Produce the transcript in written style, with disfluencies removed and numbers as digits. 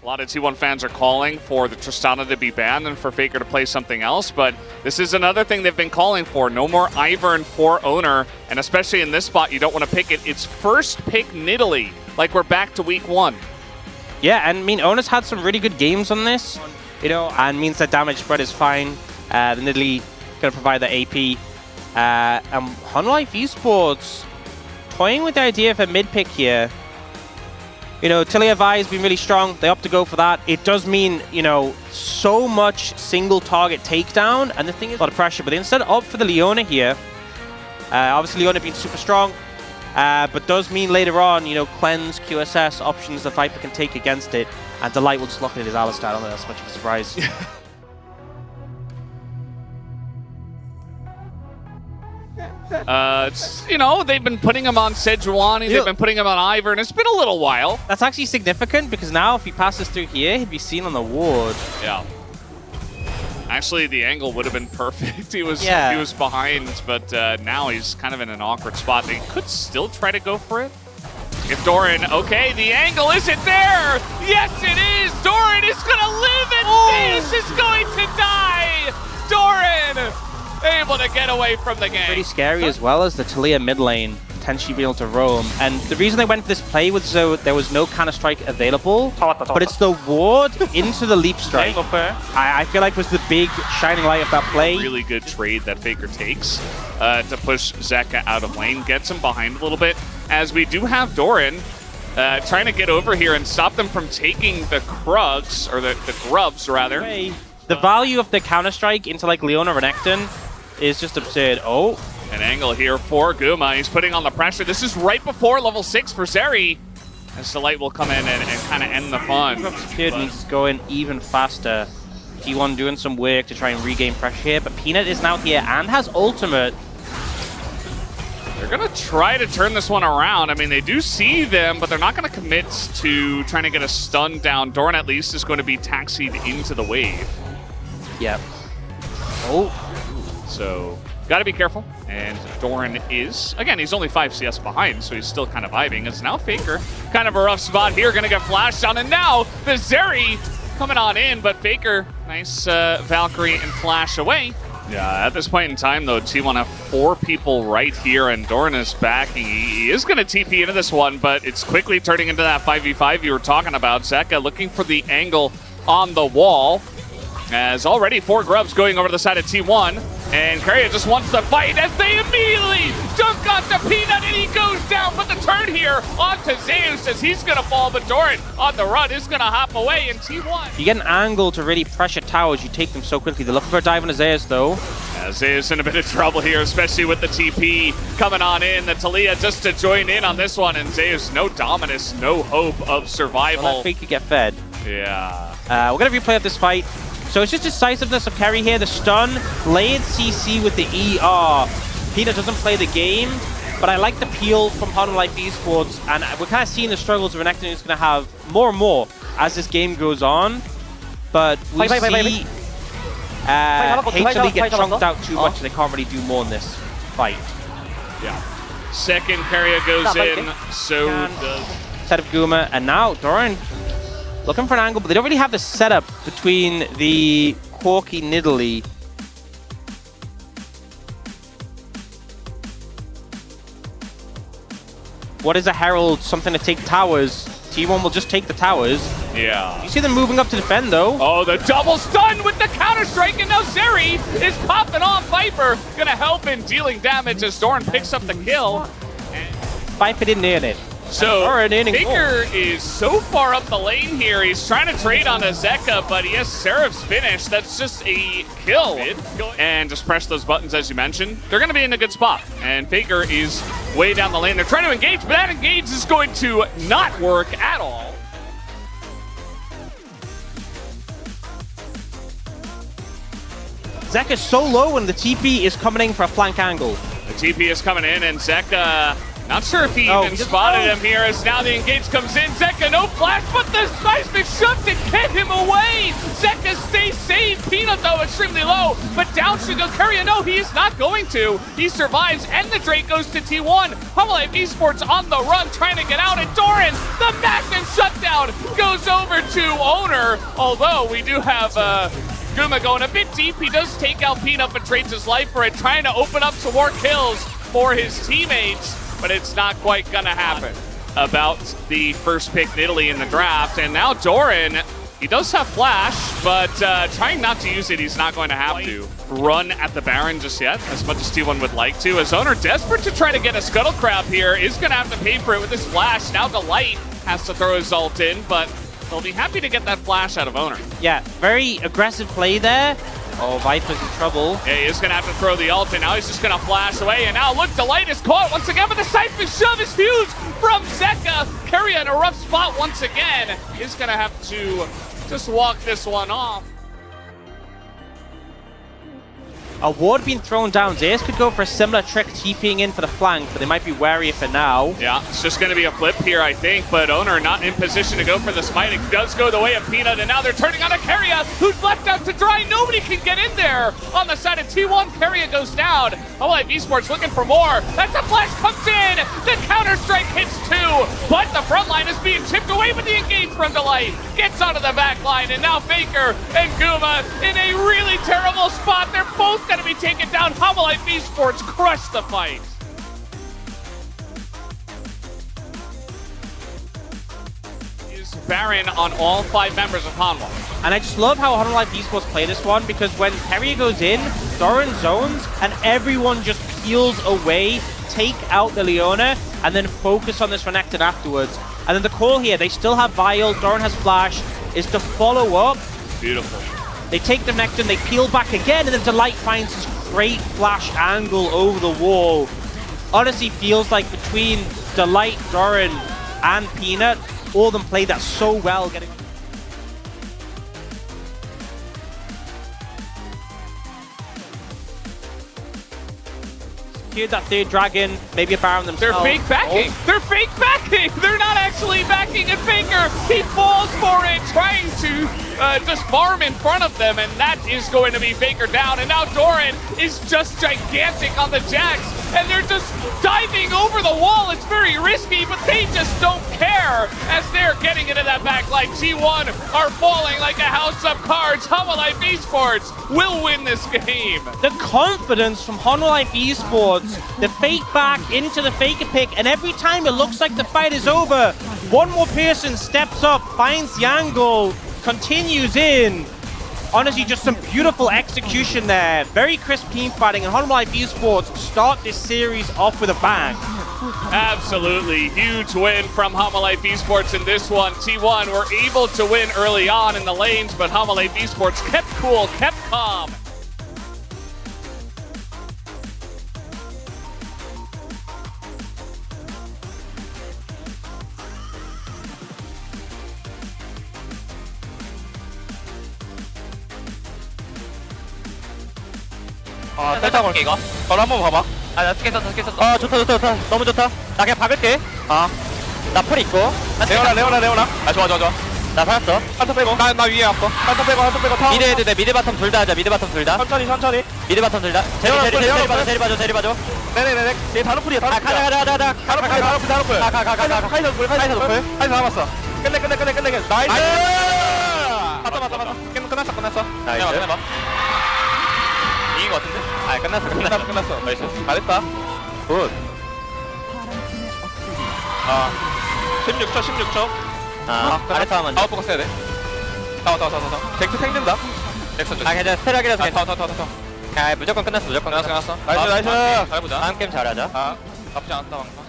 lot of T1 fans are calling for the Tristana to be banned and for Faker to play something else, but this is another thing they've been calling for. No more Ivern for Oner, and especially in this spot, you don't want to pick it. It's first pick Nidalee, like we're back to week 1. Yeah, and I mean, Oner's had some really good games on this, you know, and means that damage spread is fine. The Nidalee going to provide the AP. And Hunlife Esports toying with the idea of a mid pick here. You know, Tillia Vi has been really strong. They opt to go for that. It does mean, you know, so much single target takedown. And the thing is, a lot of pressure. But they instead opt for the Leona here. Obviously, Leona being super strong. But does mean later on, you know, cleanse, QSS options that Viper can take against it. And Delight will just lock it at his Alistar. I don't think that's much of a surprise. You know, they've been putting him on Sejuani, they've been putting him on Ivern. It's been a little while. That's actually significant because now if he passes through here, he'd be seen on the ward. Yeah. Actually, the angle would have been perfect. He was behind, but now he's kind of in an awkward spot. They could still try to go for it. If Doran, okay, the angle isn't there. Yes, it is. Doran is going to live and Zeus is going to die. Doran able to get away from the game. Pretty scary as well as the Taliyah mid lane potentially being able to roam. And the reason they went for this play was so there was no counter-strike available, but it's the ward into the leap strike. I feel like was the big shining light of that play. Really good trade that Faker takes to push Zeka out of lane, gets him behind a little bit, as we do have Doran trying to get over here and stop them from taking the Krugs, or the Grubs rather. The value of the counter-strike into like Leona Renekton is just absurd. Oh, an angle here for Guma. He's putting on the pressure. This is right before level 6 for Zeri. As Delight will come in and kind of end the fun. Secured means it's going even faster. T1 doing some work to try and regain pressure here, but Peanut is now here and has ultimate. They're going to try to turn this one around. I mean, they do see them, but they're not going to commit to trying to get a stun down. Doran at least is going to be taxied into the wave. Yep. Oh. So, got to be careful. And Doran is, again, he's only 5 CS behind, so he's still kind of vibing. It's now Faker, kind of a rough spot here, going to get flashed on. And now the Zeri coming on in, but Faker, nice Valkyrie and flash away. Yeah, at this point in time, though, T1 have 4 people right here, and Doran is backing. He is going to TP into this one, but it's quickly turning into that 5v5 you were talking about. Zeka looking for the angle on the wall. As already 4 Grubs going over to the side of T1, and Keria just wants to fight as they immediately dunk onto Peanut, and he goes down. But the turn here onto Zeus as he's going to fall, but Doran on the run is going to hop away, and T1. You get an angle to really pressure towers, you take them so quickly. They're looking for a dive on Zeus, though. Zeus in a bit of trouble here, especially with the TP coming on in. The Taliyah just to join in on this one, and Zeus, no Dominus, no hope of survival. Well, that fake could get fed. Yeah. We're going to replay of this fight. So it's just decisiveness of Keria here, the stun, layered CC with the ER. Peanut doesn't play the game, but I like the peel from Hunlife Esports, and we're kind of seeing the struggles Renekton is going to have more and more as this game goes on. But we see HLE get chunked out too much, and they can't really do more in this fight. Yeah. Second Keria goes in, so does... Set of Guma, and now Doran looking for an angle, but they don't really have the setup between the Corki Nidalee. What is a Herald? Something to take towers. T1 will just take the towers. Yeah. You see them moving up to defend, though. Oh, the double stun with the counter-strike, and now Zeri is popping off Viper. Gonna help in dealing damage as Doran picks up the kill. Viper didn't earn it. So, Faker is so far up the lane here. He's trying to trade on a Zeka, but he has Seraph's finish. That's just a kill. And just press those buttons, as you mentioned. They're going to be in a good spot. And Faker is way down the lane. They're trying to engage, but that engage is going to not work at all. Zeka's so low when the TP is coming in for a flank angle. The TP is coming in, and Zeka Not sure if he even spotted him here as now the engage comes in. Zeka, no flash, but the seismic shove to get him away. Zeka stays safe. Peanut, though, extremely low, but down should go Carrier. No, he is not going to. He survives, and the Drake goes to T1. HLE Esports on the run, trying to get out, and Doran, the Magnum shutdown, goes over to Oner. Although we do have Guma going a bit deep. He does take out Peanut, but trades his life for it, trying to open up some more kills for his teammates. But it's not quite gonna happen. About the first pick in Italy in the draft, and now Doran, he does have flash, but trying not to use it, he's not going to have to run at the Baron just yet, as much as T1 would like to. As Oner, desperate to try to get a Scuttle Crab here, is gonna have to pay for it with his flash. Now Delight has to throw his ult in, but they'll be happy to get that flash out of Oner. Yeah, very aggressive play there. Oh, Viper's in trouble. Yeah, he is going to have to throw the ult, and now he's just going to flash away. And now, look, Delight is caught once again, but the seismic shove is huge from Zeka. Carrier in a rough spot once again. He's going to have to just walk this one off. A ward being thrown down. Zeus could go for a similar trick, TPing in for the flank, but they might be wary of it now. Yeah, it's just going to be a flip here, I think, but Oner not in position to go for the smite. It does go the way of Peanut, and now they're turning on a Carrier who's left out to dry. Nobody can get in there. On the side of T1, Carrier goes down. HLE Esports looking for more. That's a flash comes in. The counter-strike hits two, but the front line is being chipped away with the engage from Delight. Gets onto the back line, and now Faker and Guma in a really terrible spot. They're both going to be taken down. HLE Esports crush the fight. Is Baron on all 5 members of Hanwha. And I just love how HLE Esports play this one, because when Carrier goes in, Doran zones, and everyone just peels away, take out the Leona, and then focus on this Renekton afterwards. And then the call here, they still have Vial, Doran has Flash, is to follow up. Beautiful. They take the Renekton, they peel back again, and then Delight finds this great flash angle over the wall. Honestly, feels like between Delight, Doran, and Peanut, all of them played that so well. Getting secured that third dragon, maybe a Baron themselves. They're fake backing. Oh. They're fake backing. They're not actually backing. And Faker, he falls for it, trying to just farm in front of them, and that is going to be Faker down. And now Doran is just gigantic on the Jax, and they're just diving over the wall. It's very risky, but they just don't care as they're getting into that back line. T1 are falling like a house of cards. HLE Esports will win this game. The confidence from HLE Esports, the fake back into the faker pick, and every time it looks like the fight is over, one more person steps up, finds the angle, continues in. Honestly, just some beautiful execution there. Very crisp team fighting, and HLE Esports start this series off with a bang. Absolutely. Huge win from HLE Esports in this one. T1 were able to win early on in the lanes, but HLE Esports kept cool, kept calm. 아, 살짝 올게 이거. 바로 한번 봐봐. 아, 나 스케이터. 아, 좋다. 너무 좋다. 나 그냥 박을게. 아, 나 풀 있고. 레오나. 아, 좋아. 나 살았어. 한턴 빼고. 나 위에 왔어. 한턴 빼고 타. 미드 해도 돼. 미드 바텀 둘 다 하자. 미드 바텀 둘 다. 천천히. 미드 바텀 둘 다. 제리 봐줘. 네네네. 얘 다른 풀이야. 아, 가자. 다른 풀. 가. 카이사 노플. 카이사 남았어. 끝내. 나이스. 맞다. 끝났어. 나이스. 해봐. 이긴 것 같은데? 아, 끝났어. 나이스. 잘했다. 굿. 아, 16초. 아, 아래타 하면 돼. 아웃포커스 해야 돼. 다. 잭스 생긴다. 잭스. 아, 괜찮아. 스테락이라서 괜찮아. 아, 무조건 끝났어. 나이스. 잘 보자. 다음 게임 잘하자. 아, 나쁘지 않았다, 방금.